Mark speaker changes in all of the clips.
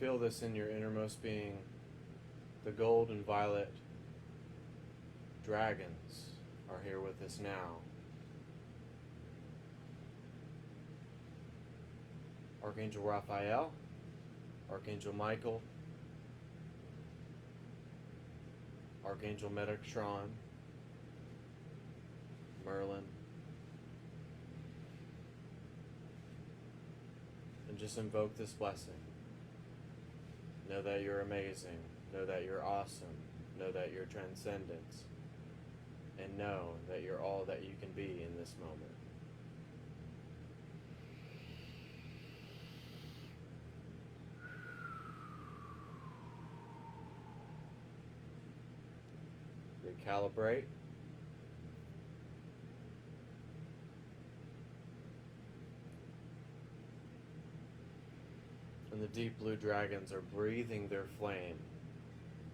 Speaker 1: Feel this in your innermost being. The gold and violet dragons are here with us now. Archangel Raphael, Archangel Michael, Archangel Metatron, Merlin, and just invoke this blessing. Know that you're amazing. Know that you're awesome. Know that you're transcendent. And know that you're all that you can be in this moment. Recalibrate. And the deep blue dragons are breathing their flame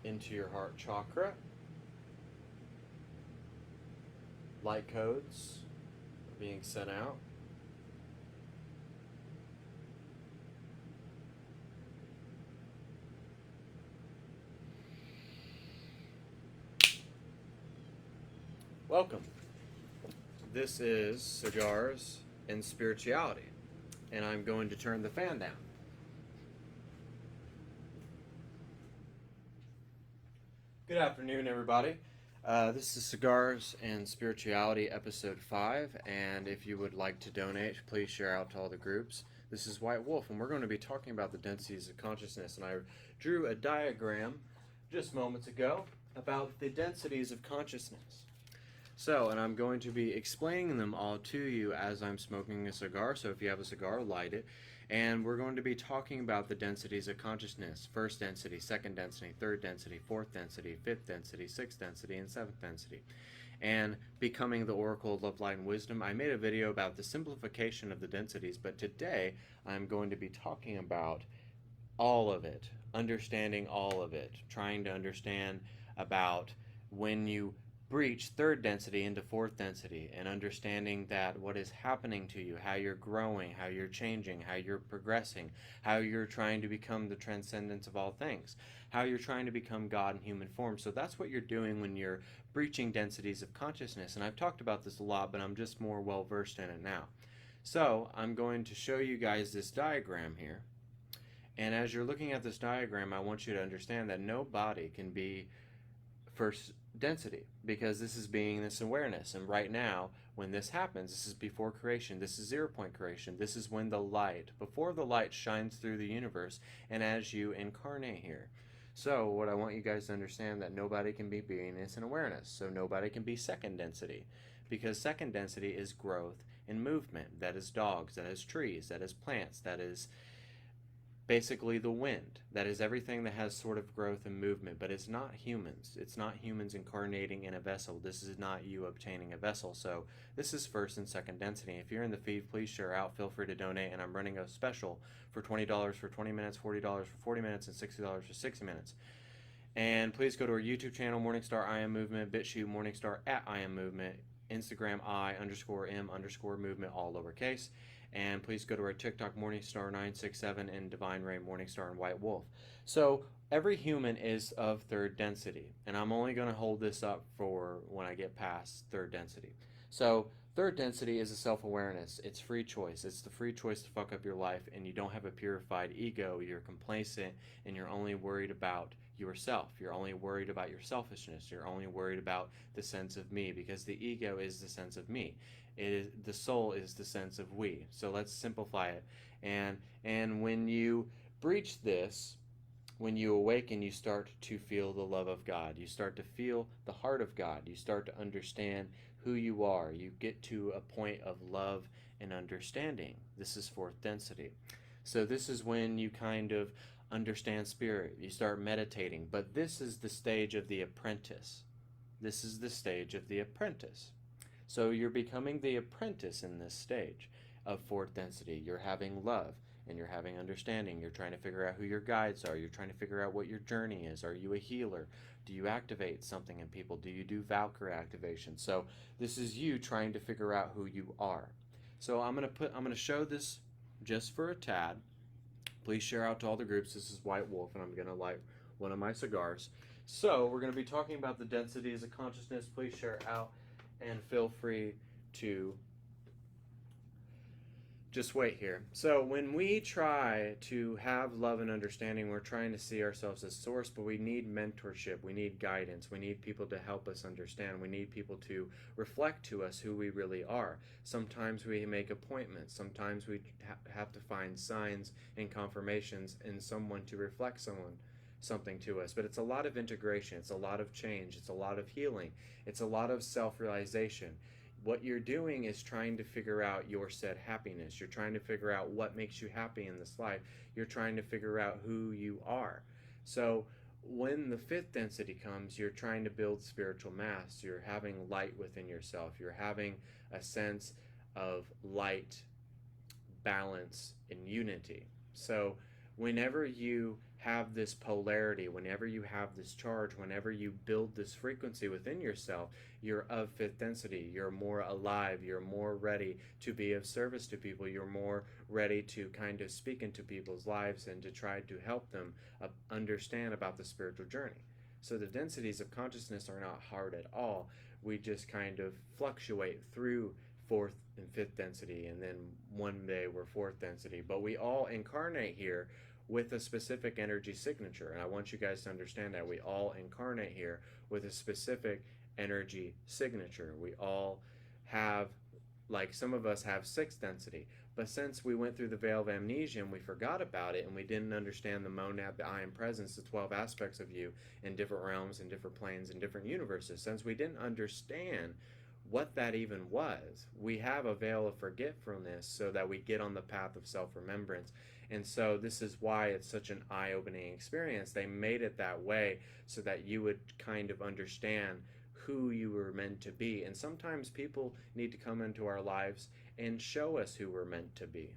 Speaker 1: into your heart chakra. Light codes are being sent out. Welcome. This is Cigars and Spirituality, and I'm going to turn the fan down. Good afternoon, everybody. This is Cigars and Spirituality, Episode 5, and if you would like to donate, please share out to all the groups. This is White Wolf, and we're going to be talking about the densities of consciousness, and I drew a diagram just moments ago about the densities of consciousness. So, and I'm going to be explaining them all to you as I'm smoking a cigar, so if you have a cigar, light it. And we're going to be talking about the densities of consciousness. First density, second density, third density, fourth density, fifth density, sixth density, and seventh density. And becoming the Oracle of Love, Light, and Wisdom. I made a video about the simplification of the densities, but today I'm going to be talking about all of it, understanding all of it, trying to understand about when you breach third density into fourth density, and understanding that what is happening to you, how you're growing, how you're changing, how you're progressing, how you're trying to become the transcendence of all things, how you're trying to become God in human form. So that's what you're doing when you're breaching densities of consciousness. And I've talked about this a lot, but I'm just more well versed in it now. So I'm going to show you guys this diagram here. And as you're looking at this diagram, I want you to understand that no body can be first density, because this is beingness awareness. And right now, when this happens, this is before creation, this is 0 point creation, this is when the light, before the light shines through the universe, and as you incarnate here. So what I want you guys to understand, that nobody can be beingness and awareness, so nobody can be second density, because second density is growth and movement. That is dogs, that is trees, that is plants, that is basically the wind. That is everything that has sort of growth and movement, but it's not humans. It's not humans incarnating in a vessel. This is not you obtaining a vessel. So this is first and second density. If you're in the feed, please share out. Feel free to donate, and I'm running a special for $20 for 20 minutes, $40 for 40 minutes, and $60 for 60 minutes. And please go to our YouTube channel, MorningStar I Am Movement, bitchute MorningStar at I Am Movement, Instagram I_M_movement, all lowercase. And please go to our TikTok, MorningStar967, and Divine Ray, Morningstar, and White Wolf. So every human is of third density, and I'm only going to hold this up for when I get past third density. So third density is a self-awareness. It's free choice. It's the free choice to fuck up your life, and you don't have a purified ego. You're complacent, and you're only worried about yourself. You're only worried about your selfishness. You're only worried about the sense of me, because the ego is the sense of me. It is, the soul is the sense of we. So let's simplify it. And when you breach this, when you awaken, you start to feel the love of God. You start to feel the heart of God. You start to understand who you are. You get to a point of love and understanding. This is fourth density. So this is when you kind of understand spirit. You start meditating. But this is the stage of the apprentice. This is the stage of the apprentice. So you're becoming the apprentice in this stage of fourth density. You're having love, and you're having understanding. You're trying to figure out who your guides are. You're trying to figure out what your journey is. Are you a healer? Do you activate something in people? Do you do Valkyrie activation? So this is you trying to figure out who you are. So I'm gonna show this just for a tad. Please share out to all the groups. This is White Wolf, and I'm going to light one of my cigars. So we're going to be talking about the densities of consciousness. Please share out and feel free to just wait here. So when we try to have love and understanding, we're trying to see ourselves as source, but we need mentorship, we need guidance, we need people to help us understand, we need people to reflect to us who we really are. Sometimes we make appointments, sometimes we have to find signs and confirmations in someone to reflect something to us. But it's a lot of integration, it's a lot of change, it's a lot of healing, it's a lot of self-realization. What you're doing is trying to figure out your said happiness. You're trying to figure out what makes you happy in this life. You're trying to figure out who you are. So when the fifth density comes, you're trying to build spiritual mass. You're having light within yourself. You're having a sense of light, balance, and unity. So whenever you have this polarity, whenever you have this charge, whenever you build this frequency within yourself, you're of fifth density. You're more alive. You're more ready to be of service to people. You're more ready to kind of speak into people's lives and to try to help them understand about the spiritual journey. So the densities of consciousness are not hard at all. We just kind of fluctuate through fourth and fifth density, and then one day we're fourth density. But we all incarnate here with a specific energy signature, and I want you guys to understand that we all incarnate here with a specific energy signature. We all have, like some of us have sixth density, but since we went through the veil of amnesia and we forgot about it and we didn't understand the monad, the I am presence, the 12 aspects of you in different realms and different planes and different universes, since we didn't understand what that even was, we have a veil of forgetfulness so that we get on the path of self-remembrance. And so this is why it's such an eye-opening experience. They made it that way so that you would kind of understand who you were meant to be. And sometimes people need to come into our lives and show us who we're meant to be.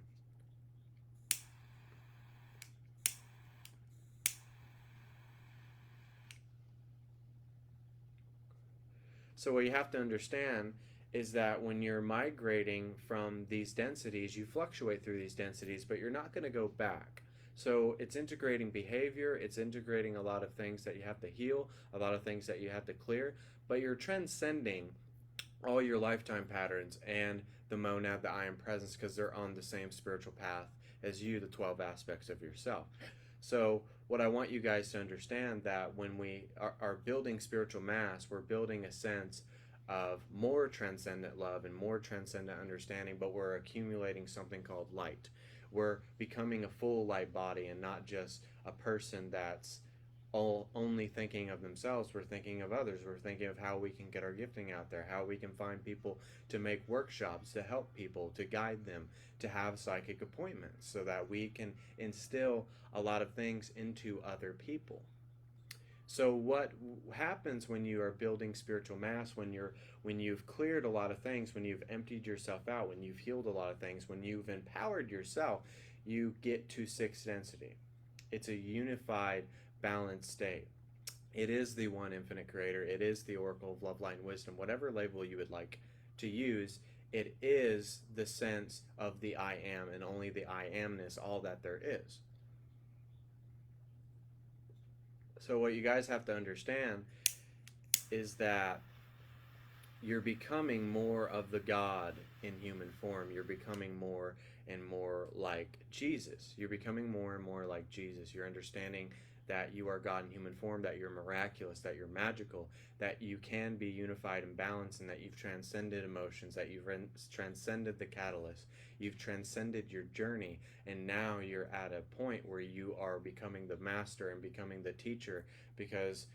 Speaker 1: So what you have to understand is that when you're migrating from these densities, you fluctuate through these densities, but you're not going to go back. So it's integrating behavior, it's integrating a lot of things that you have to heal, a lot of things that you have to clear, but you're transcending all your lifetime patterns and the monad, the I am presence, because they're on the same spiritual path as you, the 12 aspects of yourself. So what I want you guys to understand, that when we are building spiritual mass, we're building a sense of more transcendent love and more transcendent understanding, but we're accumulating something called light. We're becoming a full light body and not just a person that's only thinking of themselves. We're thinking of others. We're thinking of how we can get our gifting out there, how we can find people to make workshops, to help people, to guide them, to have psychic appointments so that we can instill a lot of things into other people. So what happens when you are building spiritual mass, when you've cleared a lot of things, when you've emptied yourself out, when you've healed a lot of things, when you've empowered yourself, you get to sixth density. It's a unified, balanced state. It is the one infinite creator. It is the oracle of love, light, and wisdom. Whatever label you would like to use, it is the sense of the I am, and only the I amness, all that there is. So what you guys have to understand is that you're becoming more of the God in human form. You're becoming more and more like Jesus. You're becoming more and more like Jesus. You're understanding that you are God in human form, that you're miraculous, that you're magical, that you can be unified and balanced, and that you've transcended emotions, that you've transcended the catalyst, you've transcended your journey, and now you're at a point where you are becoming the master and becoming the teacher, because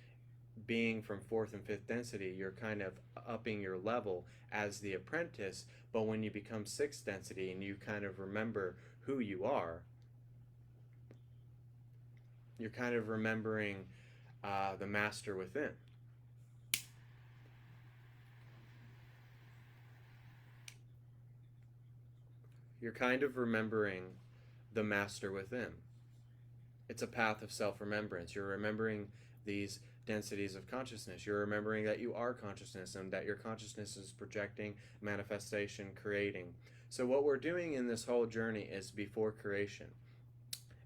Speaker 1: being from fourth and fifth density, you're kind of upping your level as the apprentice, but when you become sixth density and you kind of remember who you are, you're kind of remembering the master within. You're kind of remembering the master within. It's a path of self-remembrance. You're remembering these densities of consciousness. You're remembering that you are consciousness and that your consciousness is projecting, manifestation, creating. So what we're doing in this whole journey is before creation.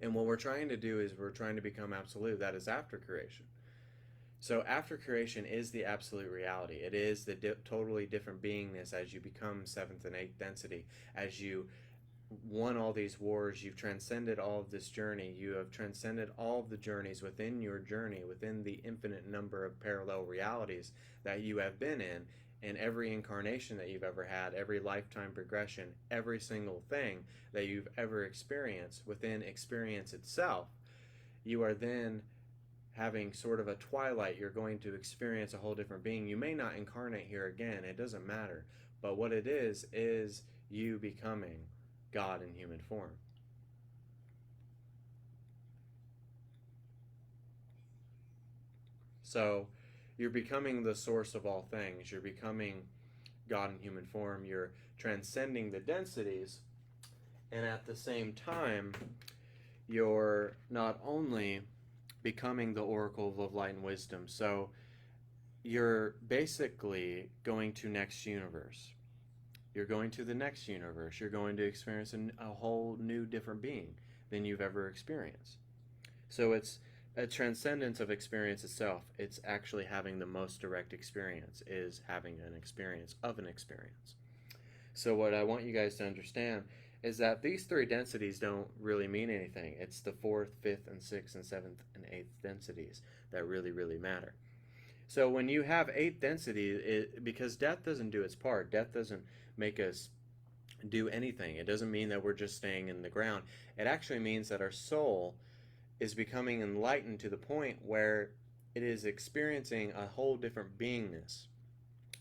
Speaker 1: And what we're trying to do is we're trying to become absolute. That is after creation. So after creation is the absolute reality. It is the totally different beingness as you become seventh and eighth density, as you won all these wars, you've transcended all of this journey, you have transcended all of the journeys within your journey, within the infinite number of parallel realities that you have been in every incarnation that you've ever had, every lifetime progression, every single thing that you've ever experienced within experience itself. You are then having sort of a twilight. You're going to experience a whole different being. You may not incarnate here again, it doesn't matter, but what it is you becoming God in human form. So you're becoming the source of all things. You're becoming God in human form. You're transcending the densities. And at the same time, you're not only becoming the oracle of light and wisdom. So you're basically going to next universe. You're going to the next universe. You're going to experience a whole new different being than you've ever experienced. So it's a transcendence of experience itself. It's actually having the most direct experience, is having an experience of an experience. So what I want you guys to understand is that these three densities don't really mean anything. It's the fourth, fifth, and sixth, and seventh, and eighth densities that really, really matter. So when you have eighth density, because death doesn't do its part, death doesn't make us do anything. It doesn't mean that we're just staying in the ground. It actually means that our soul is becoming enlightened to the point where it is experiencing a whole different beingness.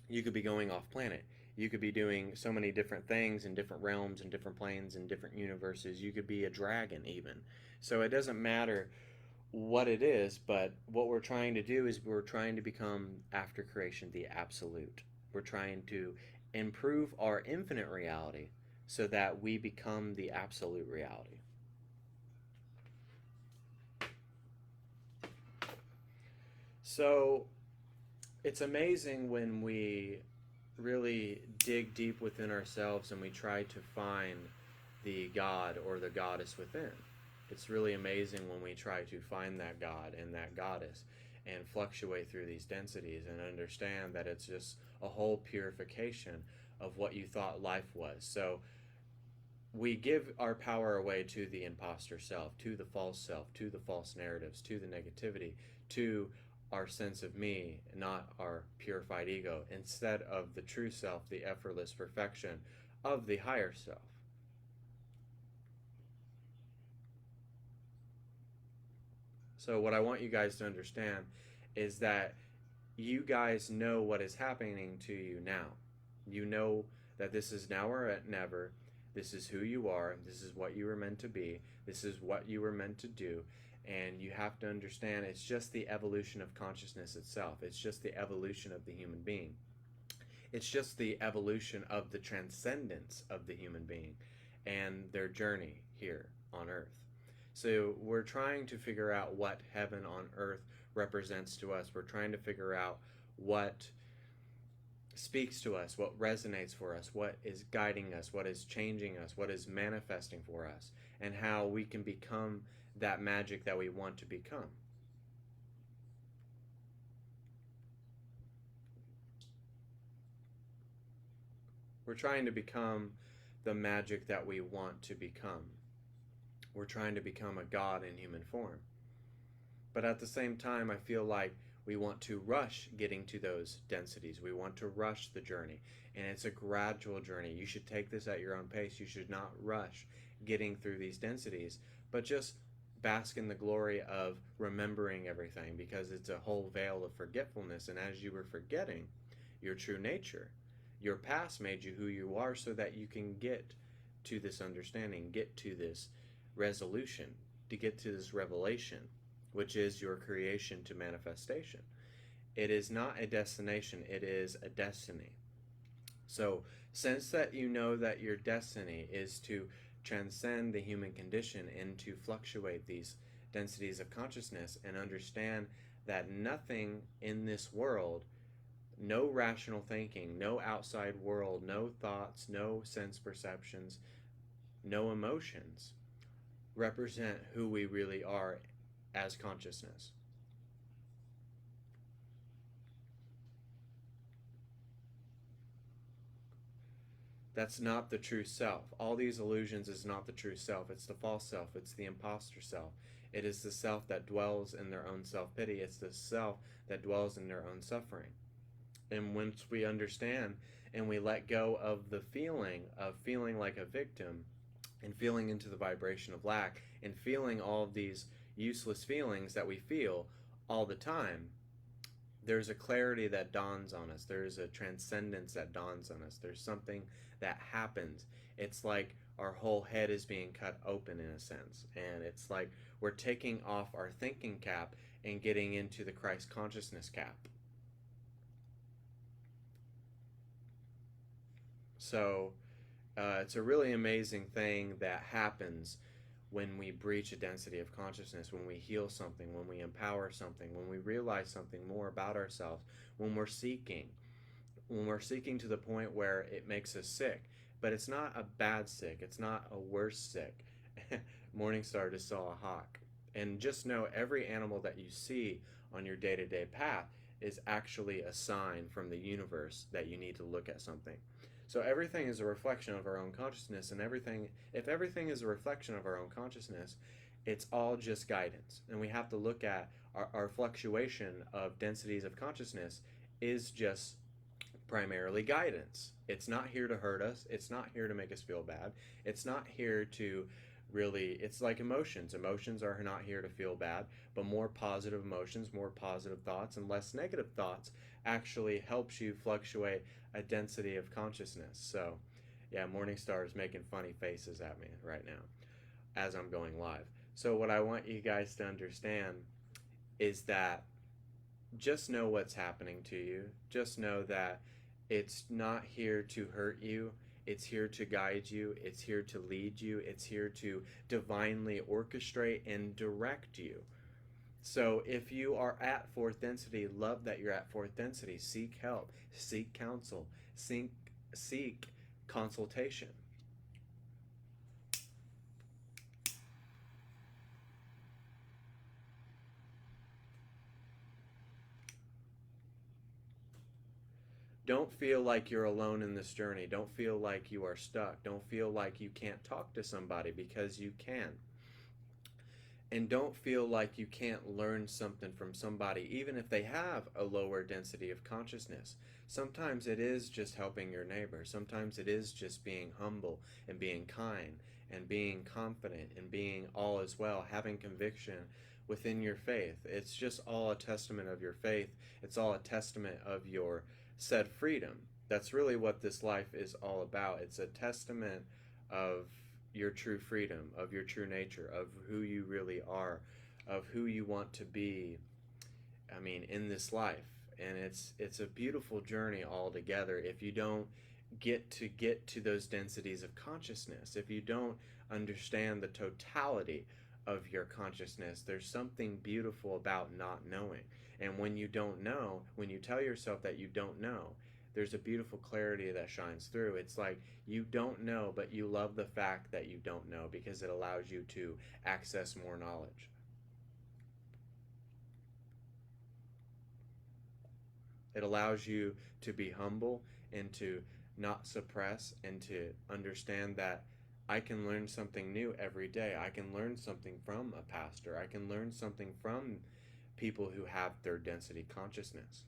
Speaker 1: You could be going off planet. You could be doing so many different things in different realms and different planes and different universes. You could be a dragon even. So it doesn't matter what it is, but what we're trying to do is we're trying to become, after creation, the absolute. We're trying to improve our infinite reality so that we become the absolute reality. So it's amazing when we really dig deep within ourselves and we try to find the God or the goddess within. It's really amazing when we try to find that God and that goddess and fluctuate through these densities and understand that it's just a whole purification of what you thought life was. So we give our power away to the imposter self, to the false self, to the false narratives, to the negativity, to our sense of me, not our purified ego, instead of the true self, the effortless perfection of the higher self. So, what I want you guys to understand is that you guys know what is happening to you now. You know that this is now or never. This is who you are. This is what you were meant to be. This is what you were meant to do. And you have to understand it's just the evolution of consciousness itself. It's just the evolution of the human being. It's just the evolution of the transcendence of the human being and their journey here on earth. So we're trying to figure out what heaven on earth represents to us. We're trying to figure out what speaks to us, what resonates for us, what is guiding us, what is changing us, what is manifesting for us, and how we can become that magic that we want to become. We're trying to become the magic that we want to become. We're trying to become a God in human form. But at the same time, I feel like we want to rush getting to those densities. We want to rush the journey. And it's a gradual journey. You should take this at your own pace. You should not rush getting through these densities, but just bask in the glory of remembering everything, because it's a whole veil of forgetfulness. And as you were forgetting your true nature, your past made you who you are so that you can get to this understanding, get to this resolution, to get to this revelation, which is your creation to manifestation. It is not a destination, it is a destiny. So, since that you know that your destiny is to transcend the human condition and to fluctuate these densities of consciousness and understand that nothing in this world, no rational thinking, no outside world, no thoughts, no sense perceptions, no emotions represent who we really are as consciousness. That's not the true self. All these illusions is not the true self. It's the false self. It's the imposter self. It is the self that dwells in their own self-pity. It's the self that dwells in their own suffering. And once we understand and we let go of the feeling of feeling like a victim and feeling into the vibration of lack and feeling all of these useless feelings that we feel all the time, there's a clarity that dawns on us. There's a transcendence that dawns on us. There's something that happens. It's like our whole head is being cut open in a sense. And it's like we're taking off our thinking cap and getting into the Christ consciousness cap. So it's a really amazing thing that happens when we breach a density of consciousness, when we heal something, when we empower something, when we realize something more about ourselves, when we're seeking to the point where it makes us sick. But it's not a bad sick, it's not a worse sick. MorningStar just saw a hawk. And just know every animal that you see on your day-to-day path is actually a sign from the universe that you need to look at something. So everything is a reflection of our own consciousness, and if everything is a reflection of our own consciousness, it's all just guidance. And we have to look at our fluctuation of densities of consciousness is just primarily guidance. It's not here to hurt us. It's not here to make us feel bad. It's not here to really, it's like emotions. Emotions are not here to feel bad, but more positive emotions, more positive thoughts, and less negative thoughts actually helps you fluctuate a density of consciousness. So, yeah, Morningstar is making funny faces at me right now as I'm going live. So, what I want you guys to understand is that just know what's happening to you. Just know that it's not here to hurt you. It's here to guide you. It's here to lead you. It's here to divinely orchestrate and direct you. So if you are at fourth density, love that you're at fourth density. Seek help. Seek counsel. Seek consultation. Don't feel like you're alone in this journey. Don't feel like you are stuck. Don't feel like you can't talk to somebody, because you can. And don't feel like you can't learn something from somebody, even if they have a lower density of consciousness. Sometimes it is just helping your neighbor. Sometimes it is just being humble and being kind and being confident and being all as well, having conviction within your faith. It's just all a testament of your faith. It's all a testament of your said freedom. That's really what this life is all about. It's a testament of your true freedom, of your true nature, of who you really are, of who you want to be, I mean, in this life. And it's a beautiful journey altogether if you don't get to those densities of consciousness. If you don't understand the totality of your consciousness, there's something beautiful about not knowing. And when you don't know, when you tell yourself that you don't know, there's a beautiful clarity that shines through. It's like you don't know, but you love the fact that you don't know, because it allows you to access more knowledge. It allows you to be humble and to not suppress, and to understand that I can learn something new every day. I can learn something from a pastor. I can learn something from people who have third density consciousness.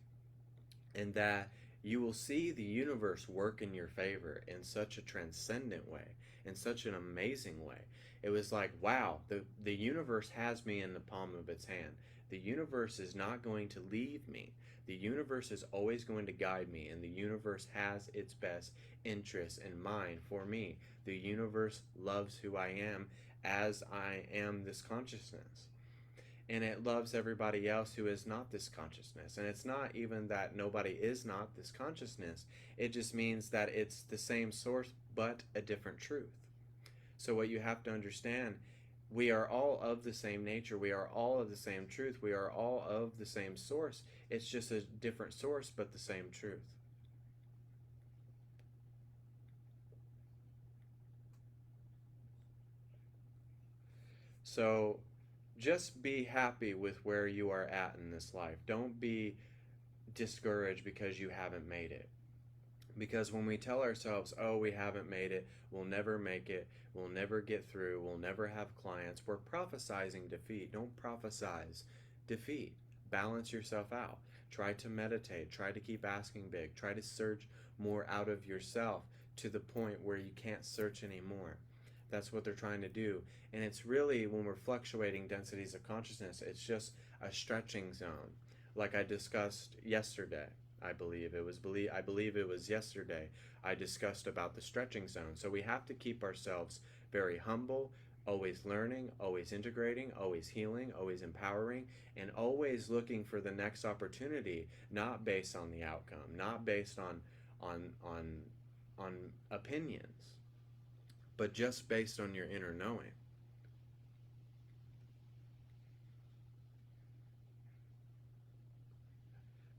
Speaker 1: And that you will see the universe work in your favor in such a transcendent way, in such an amazing way. It was like, wow, the universe has me in the palm of its hand. The universe is not going to leave me. The universe is always going to guide me, and the universe has its best interests in mind for me. The universe loves who I am as I am this consciousness. And it loves everybody else who is not this consciousness. And it's not even that nobody is not this consciousness. It just means that it's the same source but a different truth. So what you have to understand, we are all of the same nature. We are all of the same truth. We are all of the same source. It's just a different source but the same truth. So just be happy with where you are at in this life. Don't be discouraged because you haven't made it. Because when we tell ourselves, oh, we haven't made it, we'll never make it, we'll never get through, we'll never have clients, we're prophesizing defeat. Don't prophesize defeat. Balance yourself out. Try to meditate. Try to keep asking big. Try to search more out of yourself to the point where you can't search anymore. That's what they're trying to do. And it's really, when we're fluctuating densities of consciousness, it's just a stretching zone. Like I discussed yesterday. I believe it was yesterday I discussed about the stretching zone. So we have to keep ourselves very humble, always learning, always integrating, always healing, always empowering, and always looking for the next opportunity, not based on the outcome, not based on on opinions, but just based on your inner knowing.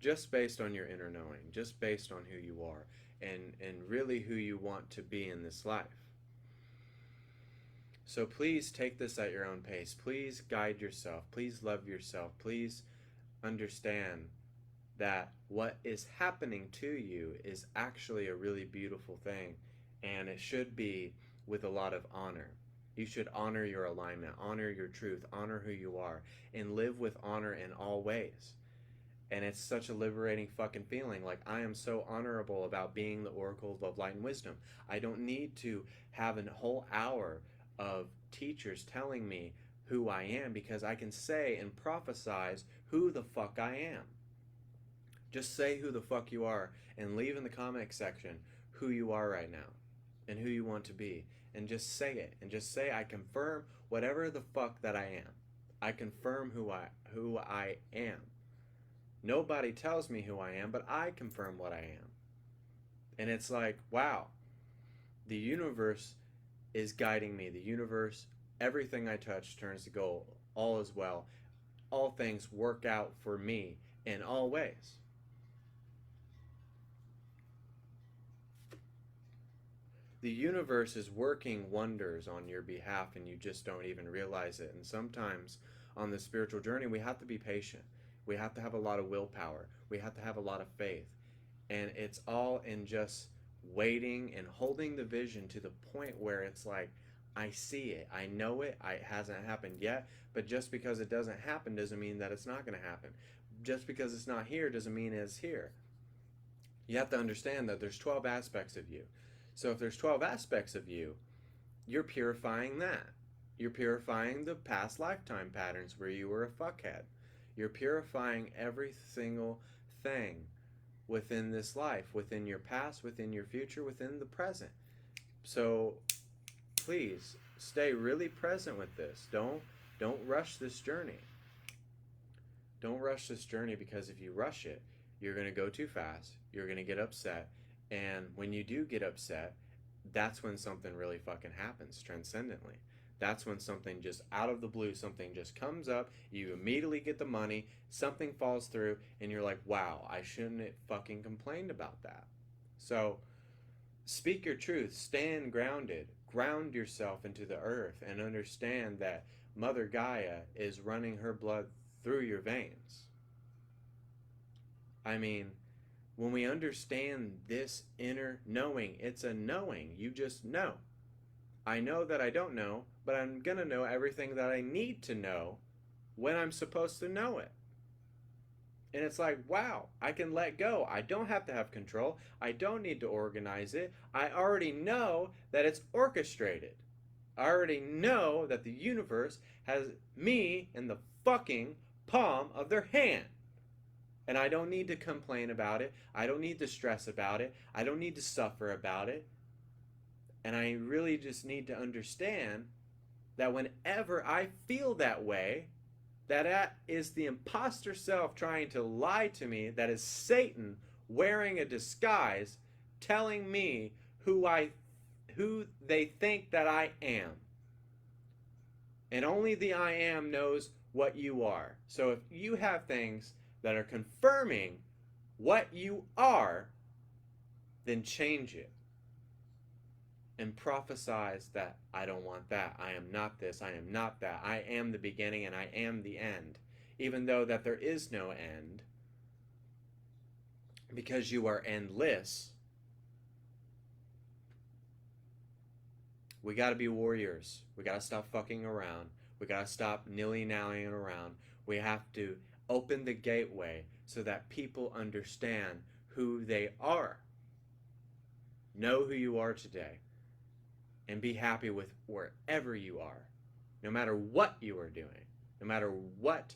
Speaker 1: Just based on your inner knowing, just based on who you are, and really who you want to be in this life. So please take this at your own pace. Please guide yourself. Please love yourself. Please understand that what is happening to you is actually a really beautiful thing, and it should be with a lot of honor. You should honor your alignment, honor your truth, honor who you are, and live with honor in all ways. And it's such a liberating fucking feeling. Like, I am so honorable about being the Oracle of Love, Light, and Wisdom. I don't need to have a whole hour of teachers telling me who I am, because I can say and prophesize who the fuck I am. Just say who the fuck you are and leave in the comment section who you are right now and who you want to be. And just say it. And just say, I confirm whatever the fuck that I am. I confirm who I am. Nobody tells me who I am, but I confirm what I am. And it's like, wow, the universe is guiding me. The universe, everything I touch turns to gold. All is well. All things work out for me in all ways. The universe is working wonders on your behalf, and you just don't even realize it. And sometimes on the spiritual journey, we have to be patient. We have to have a lot of willpower. We have to have a lot of faith. And it's all in just waiting and holding the vision to the point where it's like, I see it. I know it. It hasn't happened yet. But just because it doesn't happen doesn't mean that it's not going to happen. Just because it's not here doesn't mean it's here. You have to understand that there's 12 aspects of you. So if there's 12 aspects of you, you're purifying that. You're purifying the past lifetime patterns where you were a fuckhead. You're purifying every single thing within this life, within your past, within your future, within the present. So please stay really present with this. Don't rush this journey. Don't rush this journey, because if you rush it, you're going to go too fast. You're going to get upset. And when you do get upset, that's when something really fucking happens transcendently. That's when something just out of the blue, something just comes up, you immediately get the money, something falls through, and you're like, wow, I shouldn't have fucking complained about that. So speak your truth, stand grounded, ground yourself into the earth, and understand that Mother Gaia is running her blood through your veins. I mean, when we understand this inner knowing, it's a knowing. You just know. I know that I don't know, but I'm going to know everything that I need to know when I'm supposed to know it. And it's like, wow, I can let go. I don't have to have control. I don't need to organize it. I already know that it's orchestrated. I already know that the universe has me in the fucking palm of their hand. And I don't need to complain about it. I don't need to stress about it. I don't need to suffer about it. And I really just need to understand that whenever I feel that way, that is the imposter self trying to lie to me. That is Satan wearing a disguise, telling me who they think that I am. And only the I am knows what you are. So if you have things that are confirming what you are, then change it. and prophesies that I don't want that, I am not this, I am not that, I am the beginning and I am the end, even though that there is no end, because you are endless. We got to be warriors. We got to stop fucking around. We got to stop nilly-nallying around. We have to open the gateway so that people understand who they are. Know who you are today and be happy with wherever you are, no matter what you are doing, no matter what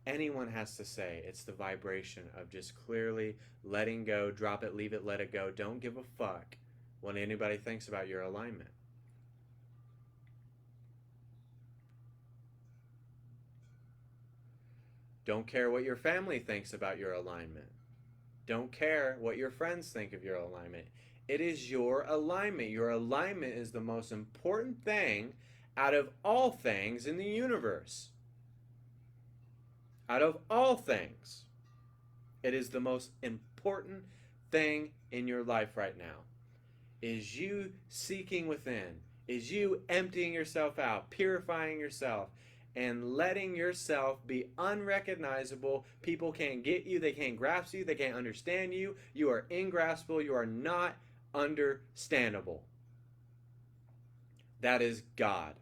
Speaker 1: anyone has to say. It's the vibration of just clearly letting go, drop it, leave it, let it go. Don't give a fuck what anybody thinks about your alignment. Don't care what your family thinks about your alignment. Don't care what your friends think of your alignment. It is your alignment. Your alignment is the most important thing out of all things in the universe. Out of all things, it is the most important thing in your life right now. Is you seeking within, is you emptying yourself out, purifying yourself, and letting yourself be unrecognizable. People can't get you, they can't grasp you, they can't understand you. You are ingraspable, you are not understandable. That is God.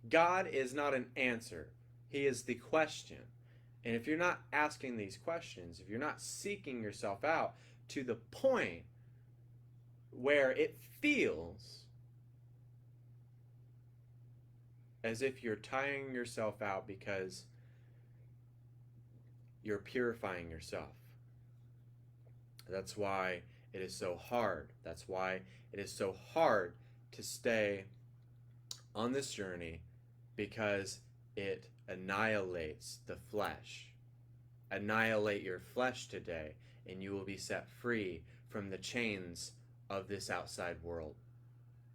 Speaker 1: God is not an answer, He is the question. And if you're not asking these questions, if you're not seeking yourself out to the point where it feels as if you're tiring yourself out because you're purifying yourself. That's why it is so hard. That's why it is so hard to stay on this journey, because it annihilates the flesh. Annihilate your flesh today, and you will be set free from the chains of this outside world.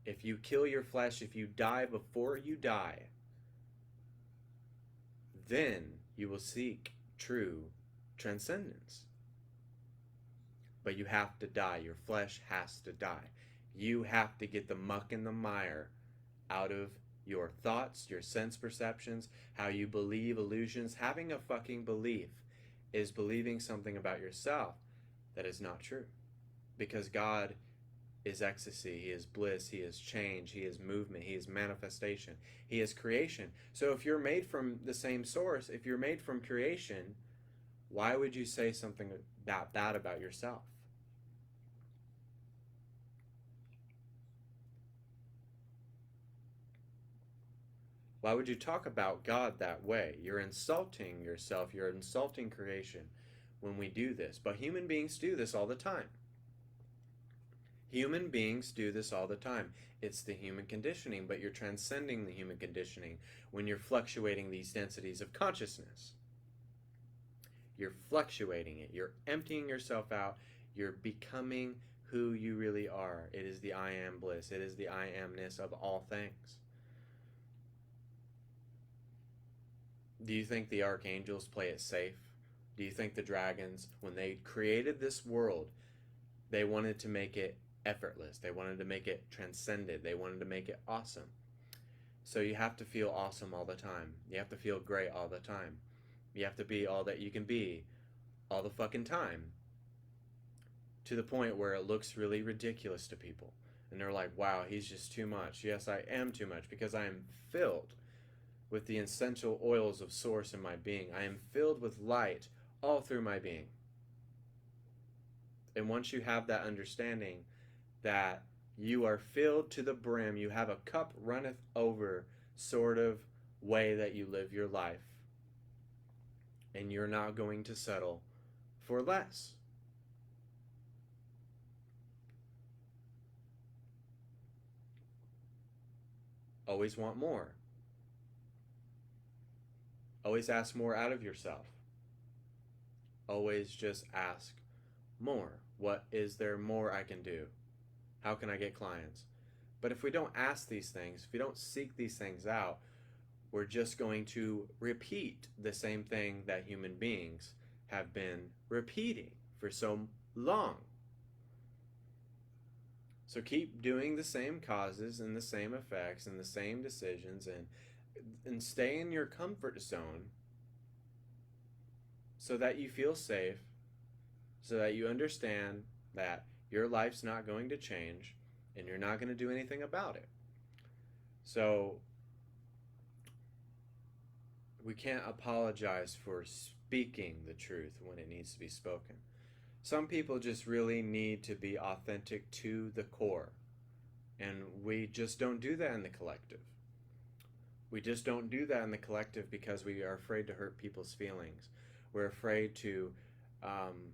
Speaker 1: If you kill your flesh, if you die before you die, then you will seek true transcendence. But you have to die. Your flesh has to die. You have to get the muck and the mire out of your thoughts, your sense perceptions, how you believe illusions. Having a fucking belief is believing something about yourself that is not true. Because God is ecstasy, He is bliss, He is change, He is movement, He is manifestation, He is creation. So if you're made from the same source, if you're made from creation, why would you say something about that about yourself? Why would you talk about God that way? You're insulting yourself, you're insulting creation when we do this. But human beings do this all the time. Human beings do this all the time. It's the human conditioning, but you're transcending the human conditioning when you're fluctuating these densities of consciousness. You're fluctuating it. You're emptying yourself out. You're becoming who you really are. It is the I am bliss. It is the I amness of all things. Do you think the archangels play it safe? Do you think the dragons, when they created this world, they wanted to make it effortless? They wanted to make it transcended. They wanted to make it awesome. So you have to feel awesome all the time. You have to feel great all the time. You have to be all that you can be all the fucking time, to the point where it looks really ridiculous to people. And they're like, wow, he's just too much. Yes, I am too much, because I am filled with the essential oils of source in my being. I am filled with light all through my being. And once you have that understanding that you are filled to the brim, you have a cup runneth over sort of way that you live your life, and you're not going to settle for less. Always want more. Always ask more out of yourself. Always just ask more. What is there more I can do? How can I get clients? But if we don't ask these things, if we don't seek these things out, we're just going to repeat the same thing that human beings have been repeating for so long. So keep doing the same causes and the same effects and the same decisions, and stay in your comfort zone so that you feel safe, so that you understand that your life's not going to change and you're not going to do anything about it. So we can't apologize for speaking the truth when it needs to be spoken. Some people just really need to be authentic to the core, and we just don't do that in the collective. We just don't do that in the collective because we are afraid to hurt people's feelings. We're afraid to, um,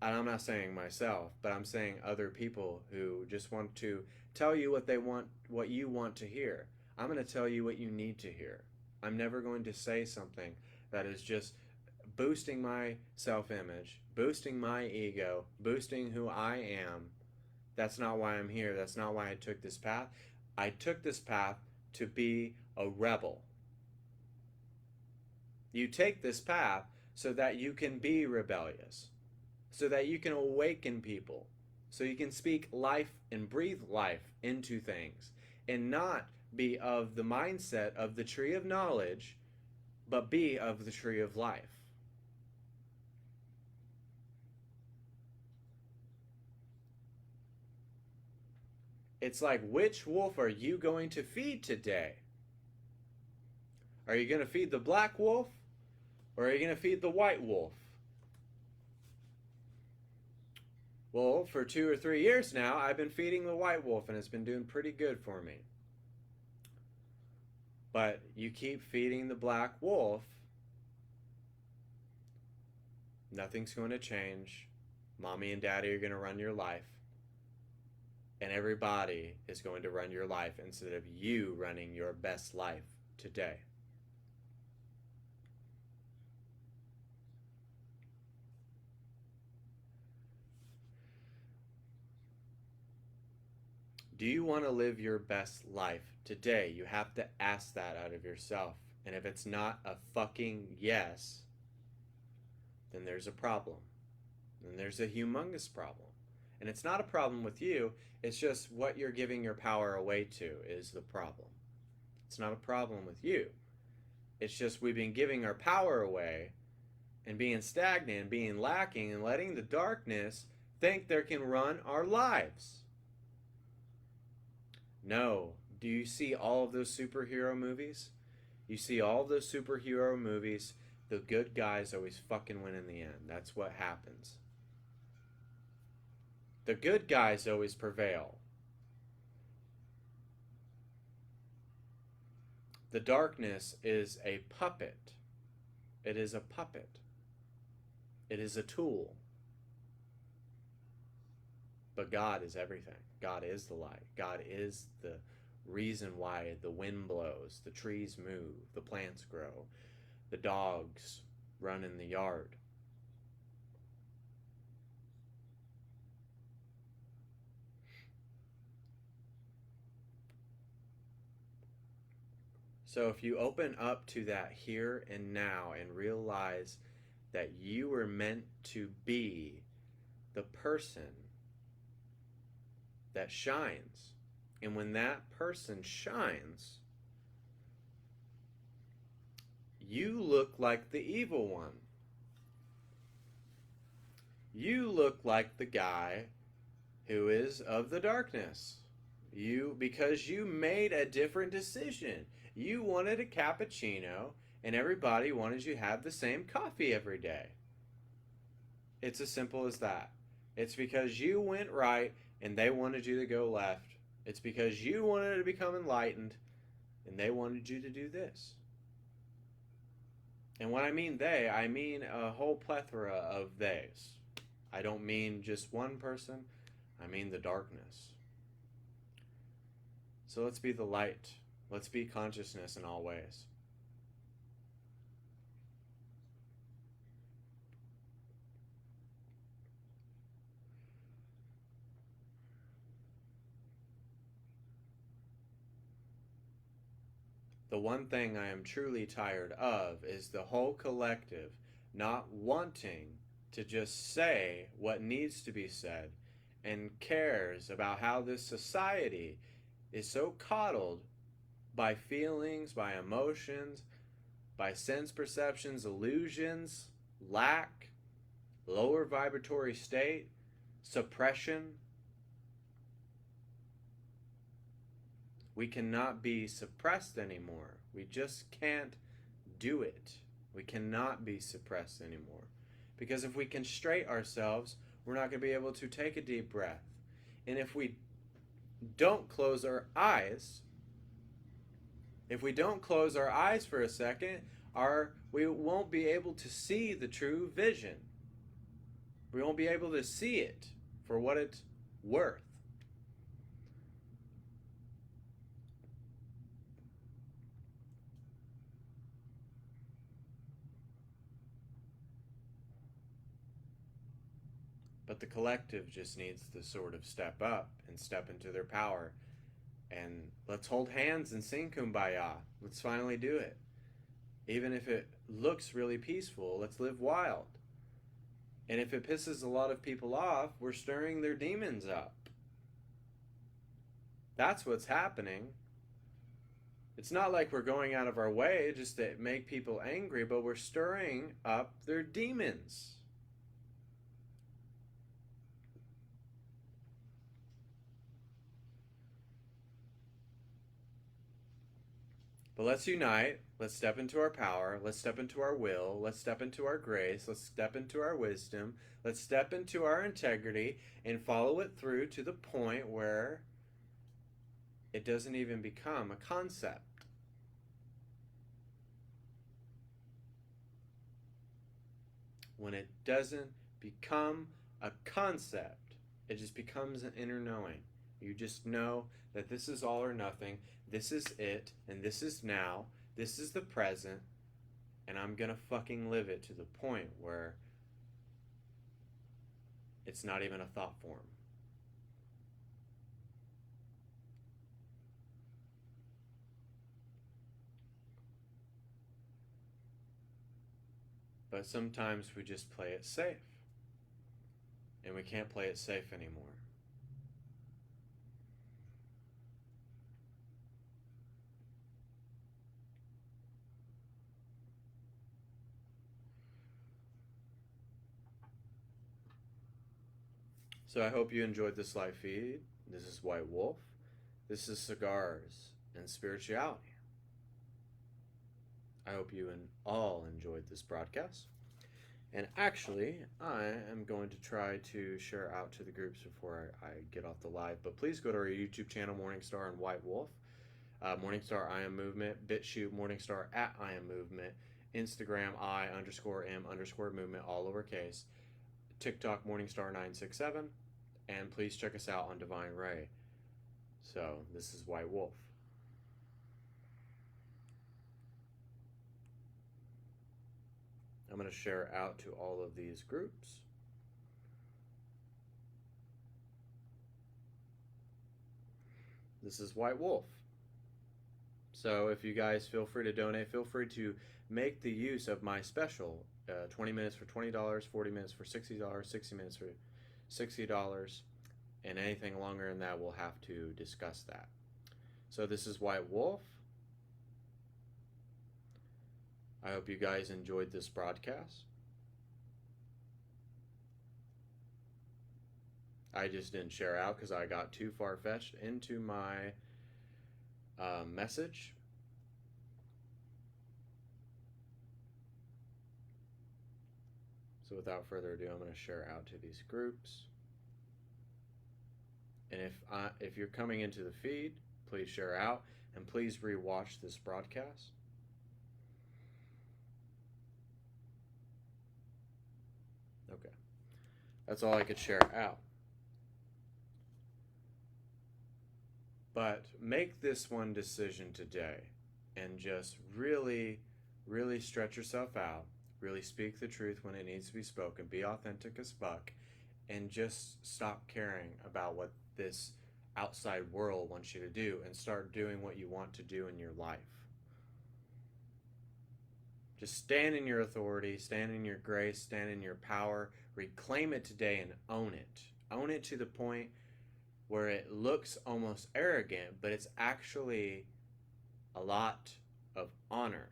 Speaker 1: and I'm not saying myself, but I'm saying other people who just want to tell you what they want, what you want to hear. I'm going to tell you what you need to hear. I'm never going to say something that is just boosting my self image, boosting my ego, boosting who I am. That's not why I'm here. That's not why I took this path. I took this path to be a rebel. You take this path so that you can be rebellious, so that you can awaken people, so you can speak life and breathe life into things, and not be of the mindset of the tree of knowledge, but be of the tree of life. It's like, which wolf are you going to feed today? Are you going to feed the black wolf, or are you going to feed the white wolf? Well, for 2 or 3 years now, I've been feeding the white wolf, and it's been doing pretty good for me. But you keep feeding the black wolf, nothing's going to change. Mommy and daddy are going to run your life. And everybody is going to run your life instead of you running your best life today. Do you want to live your best life today? You have to ask that out of yourself. And if it's not a fucking yes, then there's a problem. Then there's a humongous problem. And it's not a problem with you, it's just what you're giving your power away to is the problem. It's not a problem with you. It's just we've been giving our power away and being stagnant and being lacking and letting the darkness think they can run our lives. No. Do you see all of those superhero movies? You see all of those superhero movies, the good guys always fucking win in the end. That's what happens. The good guys always prevail. The darkness is a puppet. It is a puppet. It is a tool. But God is everything. God is the light. God is the reason why the wind blows, the trees move, the plants grow, the dogs run in the yard. So if you open up to that here and now and realize that you were meant to be the person that shines, and when that person shines, you look like the evil one. You look like the guy who is of the darkness. Because you made a different decision. You wanted a cappuccino, and everybody wanted you to have the same coffee every day. It's as simple as that. It's because you went right and they wanted you to go left. It's because you wanted to become enlightened and they wanted you to do this. And when I mean they, I mean a whole plethora of theys. I don't mean just one person, I mean the darkness. So let's be the light. Let's be consciousness in all ways. The one thing I am truly tired of is the whole collective not wanting to just say what needs to be said and cares about how this society is so coddled by feelings, by emotions, by sense perceptions, illusions, lack, lower vibratory state, suppression. We cannot be suppressed anymore. We just can't do it. We cannot be suppressed anymore. Because if we constrain ourselves, we're not going to be able to take a deep breath. And if we don't close our eyes, for a second, we won't be able to see the true vision. We won't be able to see it for what it's worth. But the collective just needs to sort of step up and step into their power. And let's hold hands and sing Kumbaya. Let's finally do it. Even if it looks really peaceful, let's live wild. And if it pisses a lot of people off, we're stirring their demons up. That's what's happening. It's not like we're going out of our way just to make people angry, but we're stirring up their demons. But let's unite. Let's step into our power. Let's step into our will. Let's step into our grace. Let's step into our wisdom. Let's step into our integrity and follow it through to the point where it doesn't even become a concept. When it doesn't become a concept, it just becomes an inner knowing. You just know that this is all or nothing. This is it, and this is now. This is the present, and I'm gonna fucking live it to the point where it's not even a thought form. But sometimes we just play it safe, and we can't play it safe anymore. So I hope you enjoyed this live feed. This is White Wolf. This is Cigars and Spirituality. I hope you all enjoyed this broadcast. And actually, I am going to try to share out to the groups before I get off the live. But please go to our YouTube channel, MorningStar and White Wolf. MorningStar I Am Movement, bitchute MorningStar at I Am Movement, Instagram I_M_movement, all lowercase, TikTok MorningStar967, and please check us out on Divine Ray. So this is White Wolf. I'm going to share out to all of these groups. This is White Wolf. So if you guys feel free to donate, feel free to make the use of my special 20 minutes for $20, 40 minutes for $60, 60 minutes for $60, and anything longer than that, we'll have to discuss that. So this is White Wolf. I hope you guys enjoyed this broadcast. I just didn't share out because I got too far-fetched into my message. So without further ado, I'm going to share out to these groups. And if you're coming into the feed, please share out and please rewatch this broadcast. Okay, that's all I could share out. But make this one decision today and just really, really stretch yourself out. Really speak the truth when it needs to be spoken. Be authentic as fuck. And just stop caring about what this outside world wants you to do and start doing what you want to do in your life. Just stand in your authority, stand in your grace, stand in your power. Reclaim it today and own it. Own it to the point where it looks almost arrogant, but it's actually a lot of honor.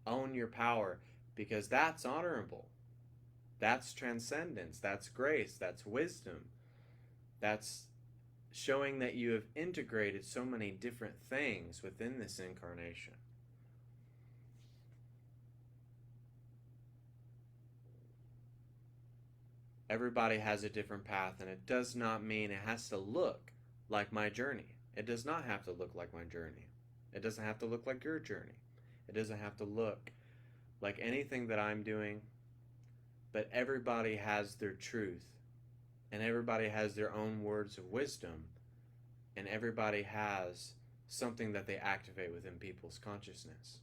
Speaker 1: Own your power, because that's honorable. That's transcendence. That's grace. That's wisdom. That's showing that you have integrated so many different things within this incarnation. Everybody has a different path, and it does not mean it has to look like my journey. It does not have to look like my journey. It doesn't have to look like your journey. It doesn't have to look like anything that I'm doing, but everybody has their truth, and everybody has their own words of wisdom, and everybody has something that they activate within people's consciousness.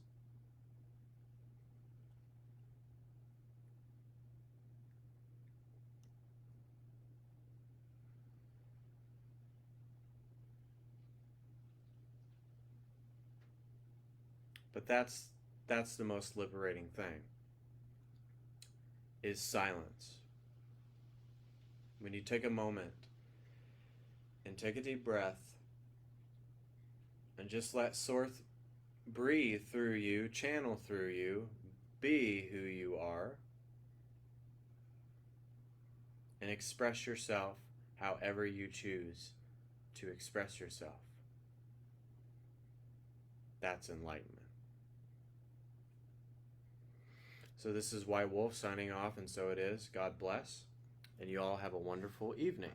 Speaker 1: But that's the most liberating thing, is silence. When you take a moment and take a deep breath and just let Source breathe through you, channel through you, be who you are, and express yourself however you choose to express yourself. That's enlightenment. So this is White Wolf signing off, and so it is. God bless, and you all have a wonderful evening.